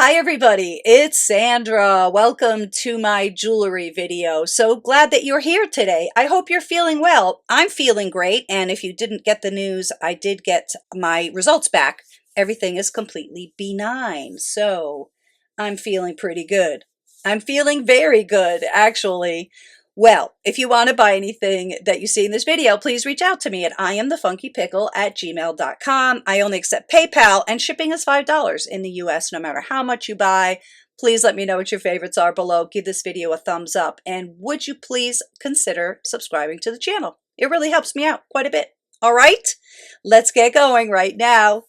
Hi everybody, it's Sandra. Welcome to my jewelry video. So glad that you're here today. I hope you're feeling well. I'm feeling great, and if you didn't get the news, I did get my results back. Everything is completely benign, so I'm feeling pretty good. I'm feeling very good, actually. Well, if you want to buy anything that you see in this video, please reach out to me at iamthefunkypickle@gmail.com. I only accept PayPal, and shipping is $5 in the US no matter how much you buy. Please let me know what your favorites are below. Give this video a thumbs up, and would you please consider subscribing to the channel? It really helps me out quite a bit. All right, let's get going right now.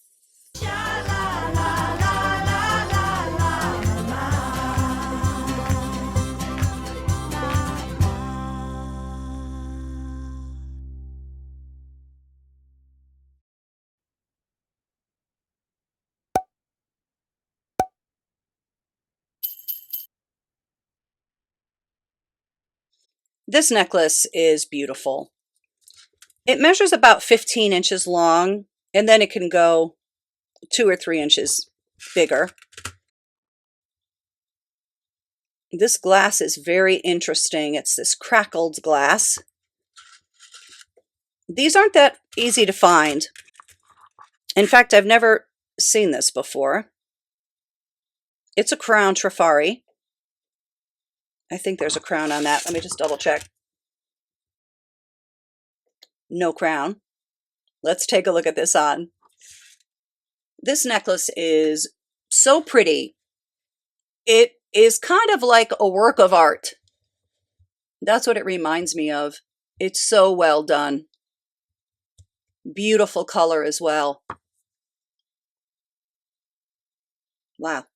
This necklace is beautiful. It measures about 15 inches long, and then it can go 2 or 3 inches bigger. This glass is very interesting. It's this crackled glass. These aren't that easy to find. In fact, I've never seen this before. It's a crown trifari. I think there's a crown on that. Let me just double check. No crown. Let's take a look at this on. This necklace is so pretty. It is kind of like a work of art. That's what it reminds me of. It's so well done. Beautiful color as well. Wow.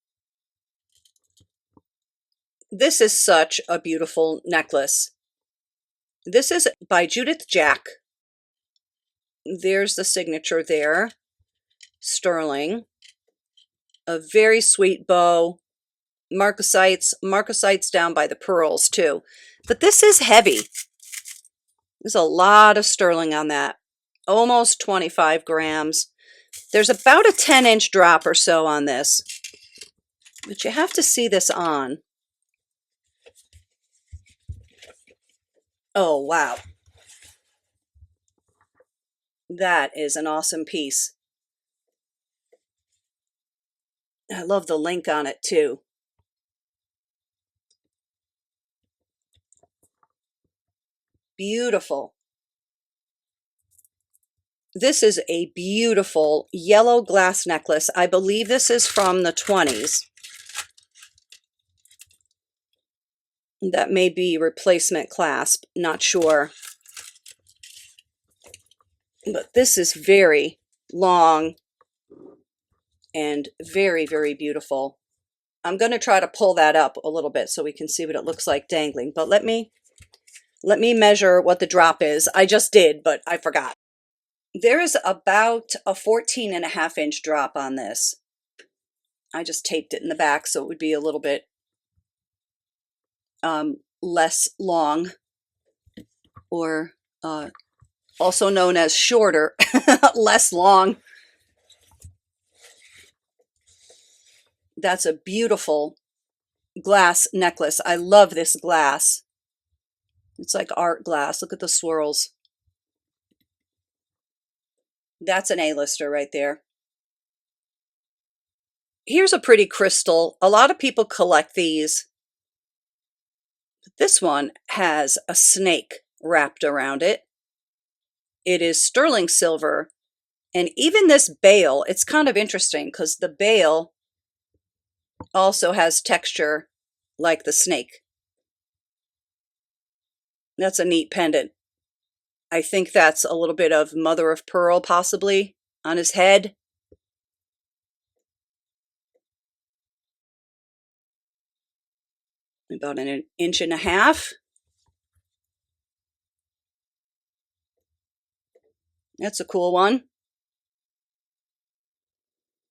This is such a beautiful necklace. This is by Judith Jack. There's the signature there. Sterling. A very sweet bow. Marcasites down by the pearls too. But this is heavy. There's a lot of sterling on that. Almost 25 grams. There's about a 10-inch drop or so on this. But you have to see this on. Oh, wow. That is an awesome piece. I love the link on it too. Beautiful. This is a beautiful yellow glass necklace. I believe this is from the 20s. That may be replacement clasp, not sure. But this is very long and very, very beautiful. I'm going to try to pull that up a little bit so we can see what it looks like dangling. But let me measure what the drop is. I just did, but I forgot. There is about a 14.5-inch drop on this. I just taped it in the back so it would be a little bit less long, or also known as shorter, less long. That's a beautiful glass necklace. I love this glass. It's like art glass. Look at the swirls. That's an A-lister right there. Here's a pretty crystal. A lot of people collect these. This one has a snake wrapped around it. It is sterling silver. And even this bail, it's kind of interesting because the bail also has texture like the snake. That's a neat pendant. I think that's a little bit of mother of pearl possibly on his head. About an 1.5 inches. That's a cool one.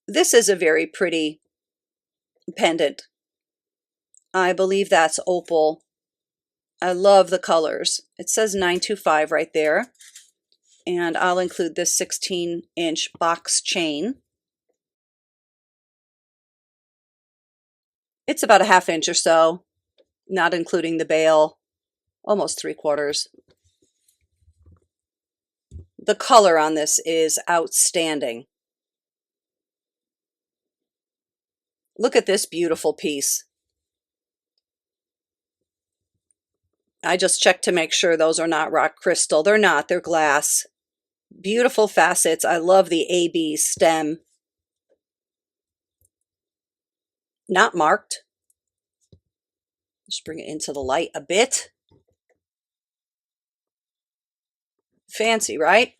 This is a very pretty pendant. I believe that's opal. I love the colors. It says 925 right there. And I'll include this 16-inch box chain. It's about a ½ inch or so, not including the bail, almost 3/4. The color on this is outstanding. Look at this beautiful piece. I just checked to make sure those are not rock crystal. They're not, they're glass. Beautiful facets. I love the AB stem. Not marked. Just bring it into the light a bit. Fancy, right?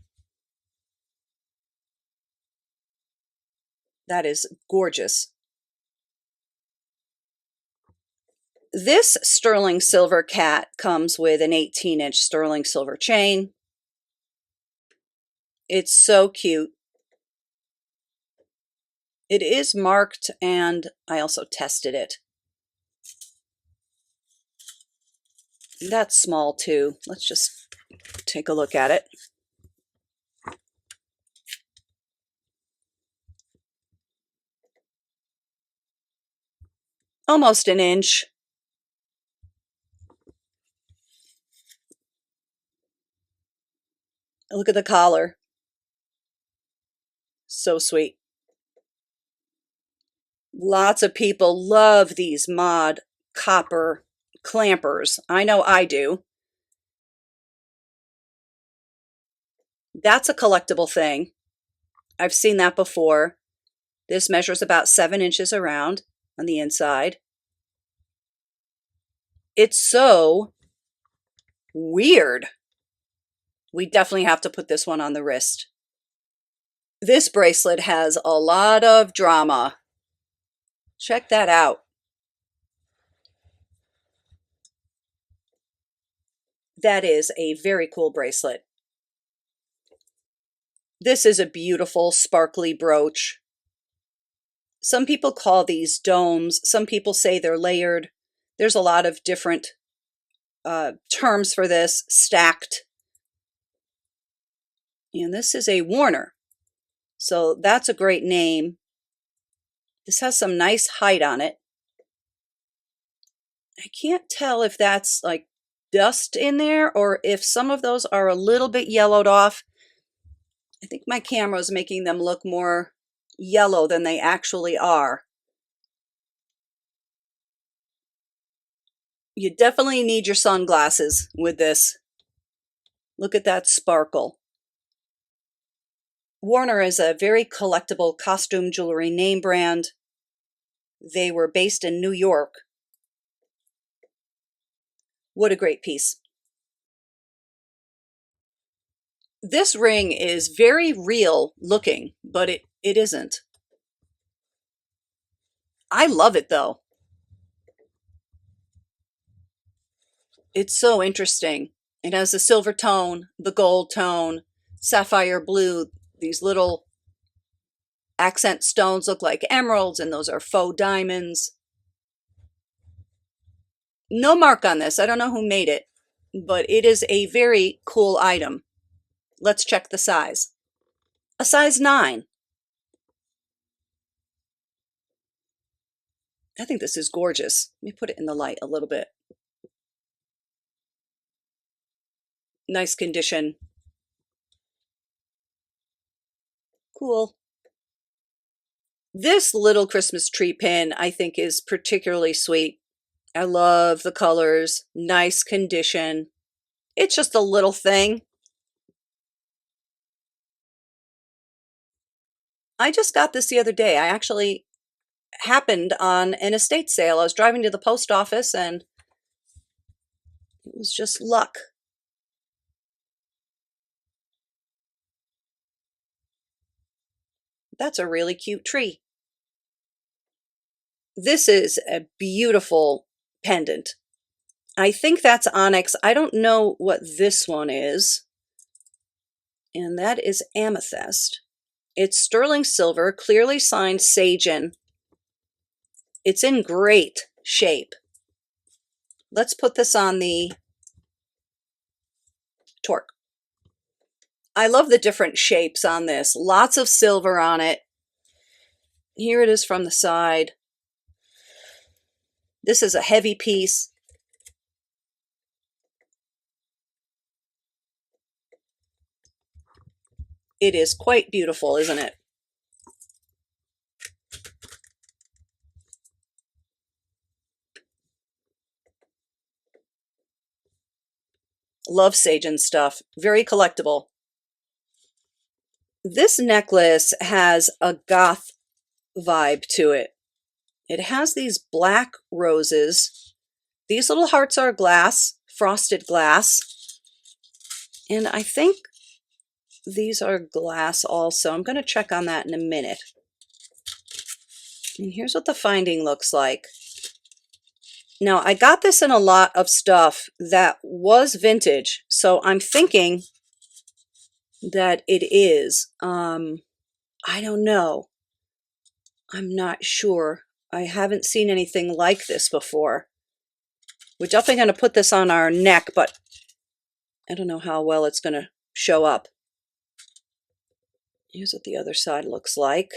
That is gorgeous. This sterling silver cat comes with an 18-inch sterling silver chain. It's so cute. It is marked, and I also tested it. That's small too. Let's just take a look at it. Almost an inch. Look at the collar. So sweet. Lots of people love these mod copper clampers. I know I do. That's a collectible thing. I've seen that before. This measures about 7 inches around on the inside. It's so weird. We definitely have to put this one on the wrist. This bracelet has a lot of drama. Check that out. That is a very cool bracelet. This is a beautiful sparkly brooch. Some people call these domes. Some people say they're layered. There's a lot of different terms for this. Stacked. And this is a Warner. So that's a great name. This has some nice height on it. I can't tell if that's like dust in there or if some of those are a little bit yellowed off. I think my camera is making them look more yellow than they actually are. You definitely need your sunglasses with this. Look at that sparkle. Warner is a very collectible costume jewelry name brand. They were based in New York. What a great piece. This ring is very real looking, but it isn't. I love it though. It's so interesting. It has the silver tone, the gold tone, sapphire blue. These little accent stones look like emeralds, and those are faux diamonds. No mark on this. I don't know who made it, but it is a very cool item. Let's check the size. A size 9. I think this is gorgeous. Let me put it in the light a little bit. Nice condition. Cool. This little Christmas tree pin I think is particularly sweet. I love the colors, nice condition. It's just a little thing. I just got this the other day. I actually happened on an estate sale. I was driving to the post office and it was just luck. That's a really cute tree. This is a beautiful pendant. I think that's onyx. I don't know what this one is. And that is amethyst. It's sterling silver, clearly signed Sajen. It's in great shape. Let's put this on the torque. I love the different shapes on this. Lots of silver on it. Here it is from the side. This is a heavy piece. It is quite beautiful, isn't it? Love Sajen stuff. Very collectible. This necklace has a goth vibe to it. It has these black roses. These little hearts are glass, frosted glass. And I think these are glass also. I'm going to check on that in a minute. And here's what the finding looks like. Now, I got this in a lot of stuff that was vintage, so I'm thinking that it is. I don't know. I'm not sure. I haven't seen anything like this before. We're definitely going to put this on our neck, but I don't know how well it's going to show up. Here's what the other side looks like.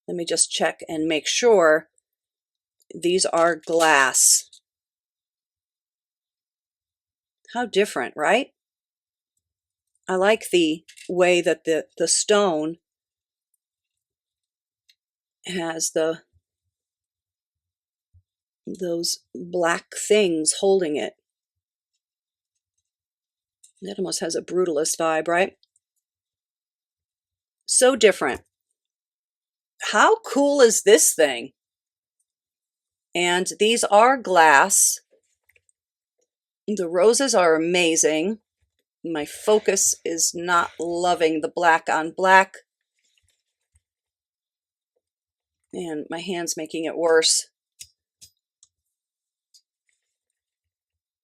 Let me just check and make sure. These are glass. How different, right? I like the way that the stone has those black things holding it. That almost has a brutalist vibe, right? So different. How cool is this thing? And these are glass. The roses are amazing. My focus is not loving the black on black. And my hand's making it worse.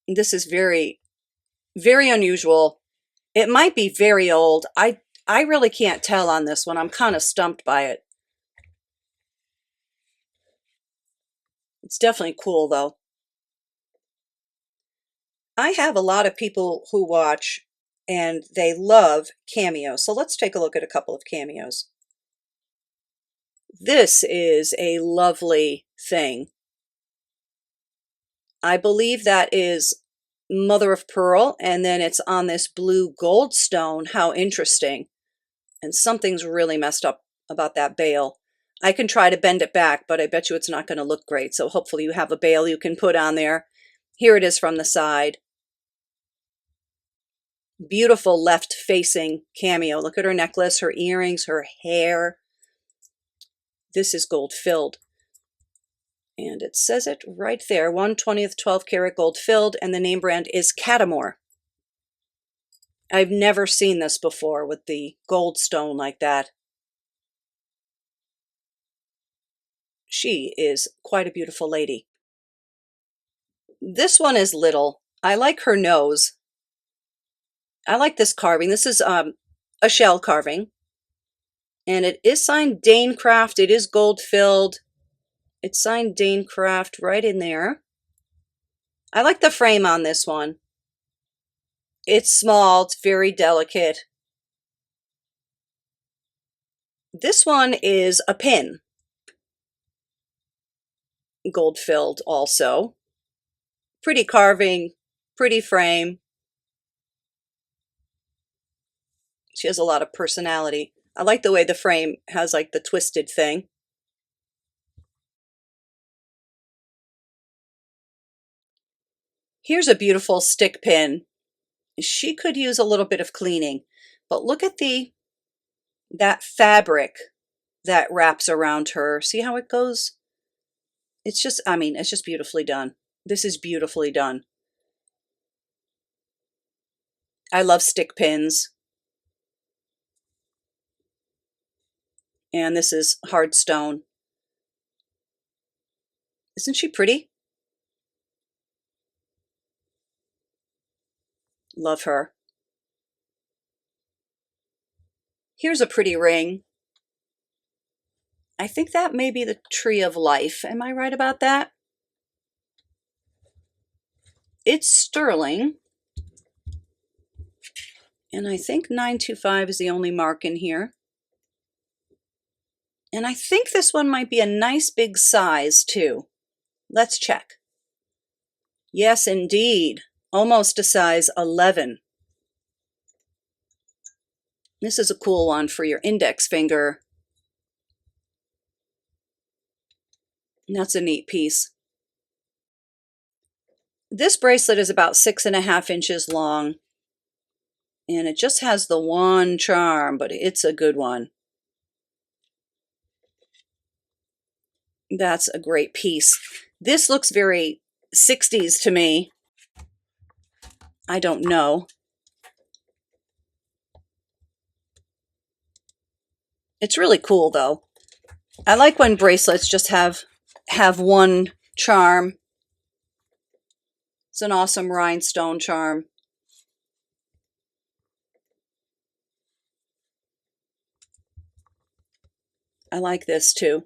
This is very, very unusual. It might be very old. I really can't tell on this one. I'm kind of stumped by it. It's definitely cool though. I have a lot of people who watch and they love Cameos. So let's take a look at a couple of Cameos. This is a lovely thing. I believe that is mother of pearl, and then it's on this blue gold stone. How interesting. And something's really messed up about that bail. I can try to bend it back, but I bet you it's not going to look great. So hopefully you have a bail you can put on there. Here it is from the side. Beautiful left-facing cameo. Look at her necklace, her earrings, her hair. This is gold-filled. And it says it right there, 1/20th 12 karat gold filled, and the name brand is Catamore. I've never seen this before with the gold stone like that. She is quite a beautiful lady. This one is little. I like her nose. I like this carving. This is a shell carving. And it is signed Dane Craft. It is gold filled. It's signed Dane Craft right in there. I like the frame on this one. It's small. It's very delicate. This one is a pin. Gold filled also. Pretty carving, pretty frame. She has a lot of personality. I like the way the frame has like the twisted thing. Here's a beautiful stick pin. She could use a little bit of cleaning, but look at that fabric that wraps around her. See how it goes? It's just, I mean, it's just beautifully done. This is beautifully done. I love stick pins. And this is hard stone. Isn't she pretty? Love her. Here's a pretty ring. I think that may be the Tree of Life. Am I right about that? It's sterling. And I think 925 is the only mark in here. And I think this one might be a nice big size too. Let's check. Yes, indeed. Almost a size 11. This is a cool one for your index finger. And that's a neat piece. This bracelet is about 6.5 inches long. And it just has the one charm, but it's a good one. That's a great piece. This looks very 60s to me. I don't know. It's really cool though. I like when bracelets just have one charm. It's an awesome rhinestone charm. I like this too.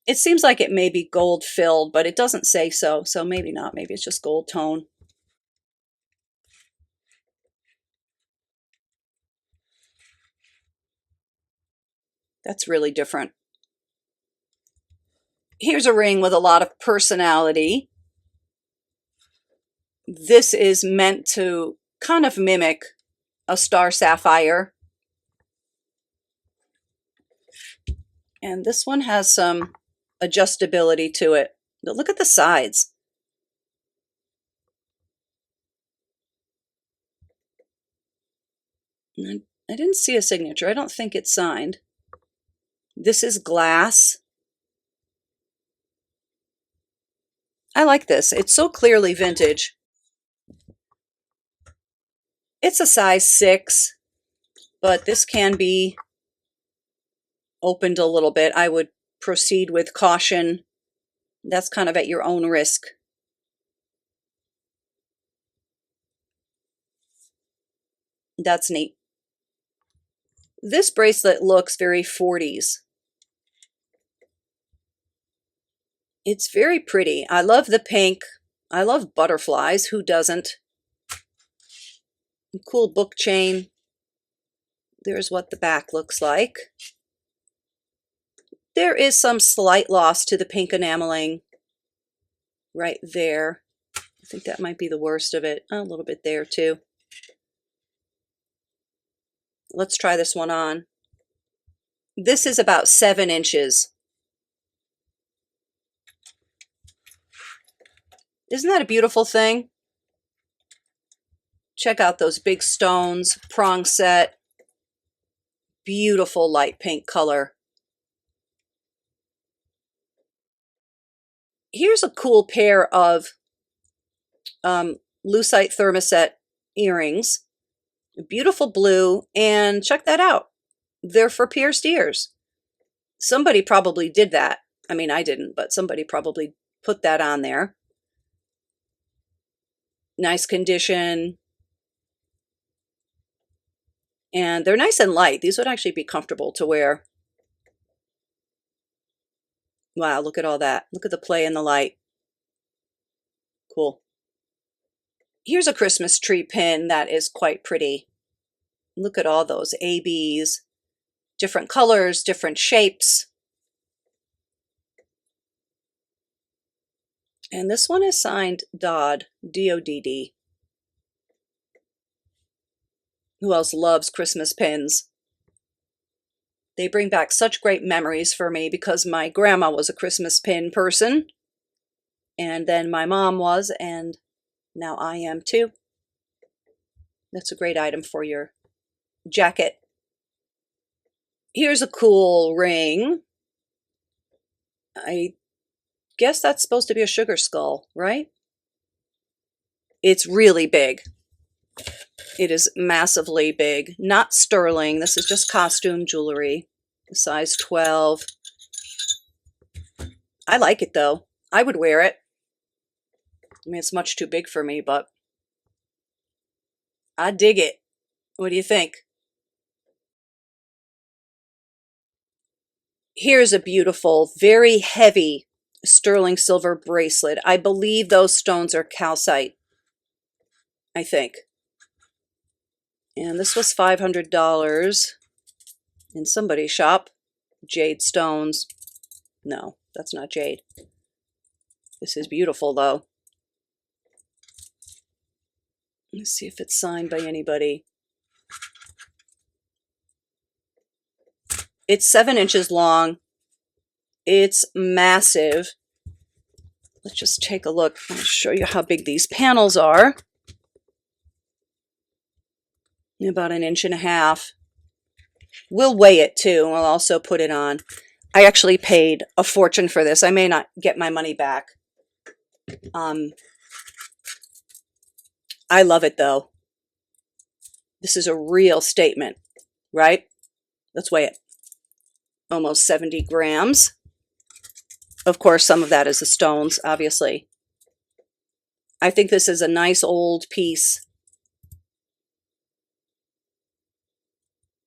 It seems like it may be gold filled, but it doesn't say so, so maybe not. Maybe it's just gold tone. That's really different. Here's a ring with a lot of personality. This is meant to kind of mimic a star sapphire. And this one has some adjustability to it. But look at the sides. I didn't see a signature. I don't think it's signed. This is glass. I like this. It's so clearly vintage. It's a size 6, but this can be opened a little bit. I would proceed with caution. That's kind of at your own risk. That's neat. This bracelet looks very 40s. It's very pretty. I love the pink. I love butterflies. Who doesn't? Cool book chain. There's what the back looks like. There is some slight loss to the pink enameling right there. I think that might be the worst of it. A little bit there too. Let's try this one on. This is about 7 inches. Isn't that a beautiful thing? Check out those big stones, prong set. Beautiful light pink color. Here's a cool pair of lucite thermoset earrings. Beautiful blue, and check that out. They're for pierced ears. Somebody probably did that. I mean, I didn't, but somebody probably put that on there. Nice condition. And they're nice and light. These would actually be comfortable to wear. Wow, look at all that. Look at the play in the light. Cool. Here's a Christmas tree pin that is quite pretty. Look at all those ABs. Different colors, different shapes. And this one is signed Dodd, D-O-D-D. Who else loves Christmas pins? They bring back such great memories for me because my grandma was a Christmas pin person. And then my mom was, and now I am too. That's a great item for your jacket. Here's a cool ring. I guess that's supposed to be a sugar skull, right? It's really big. It is massively big. Not sterling. This is just costume jewelry. Size 12. I like it though. I would wear it. I mean, it's much too big for me, but I dig it. What do you think? Here's a beautiful, very heavy sterling silver bracelet. I believe those stones are calcite, I think. And this was $500 in somebody's shop. Jade stones. No, that's not jade. This is beautiful though. Let's see if it's signed by anybody. It's 7 inches long. It's massive. Let's just take a look. I'll show you how big these panels are. About 1.5 inches. We'll weigh it too. We'll also put it on. I actually paid a fortune for this. I may not get my money back. I love it though. This is a real statement, right? Let's weigh it. Almost 70 grams. Of course, some of that is the stones, obviously. I think this is a nice old piece.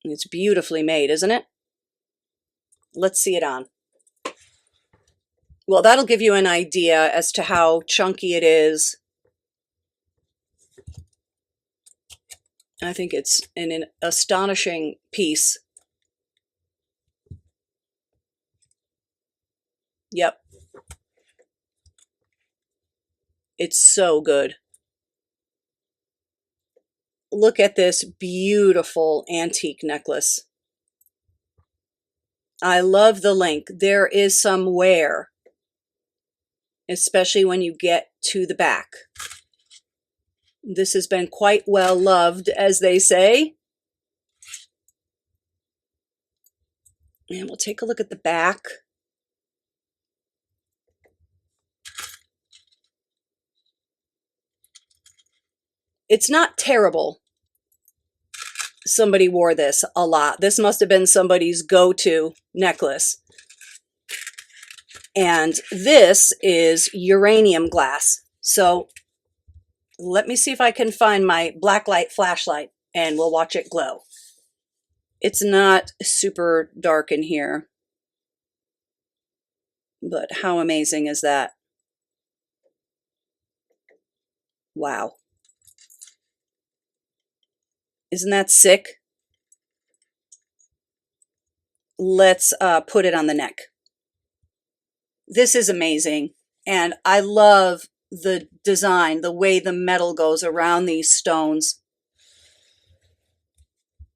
It's beautifully made, isn't it? Let's see it on. Well, that'll give you an idea as to how chunky it is. I think it's an astonishing piece. Yep. It's so good. Look at this beautiful antique necklace. I love the link. There is some wear, especially when you get to the back. This has been quite well loved, as they say. And we'll take a look at the back. It's not terrible. Somebody wore this a lot. This must have been somebody's go-to necklace. And this is uranium glass. So let me see if I can find my blacklight flashlight and we'll watch it glow. It's not super dark in here, but how amazing is that? Wow. Isn't that sick? Let's put it on the neck. This is amazing. And I love the design, the way the metal goes around these stones.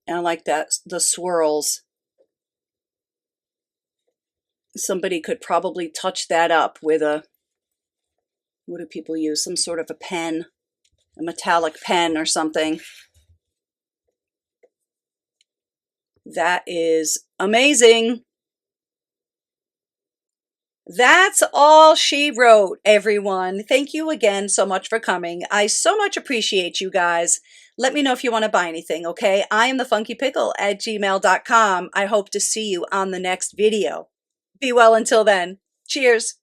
And I like that, the swirls. Somebody could probably touch that up with a, what do people use? Some sort of a pen, a metallic pen or something. That is amazing. That's all she wrote, everyone. Thank you again so much for coming. I so much appreciate you guys. Let me know if you want to buy anything, okay? I am thefunkypickle@gmail.com. I hope to see you on the next video. Be well until then. Cheers.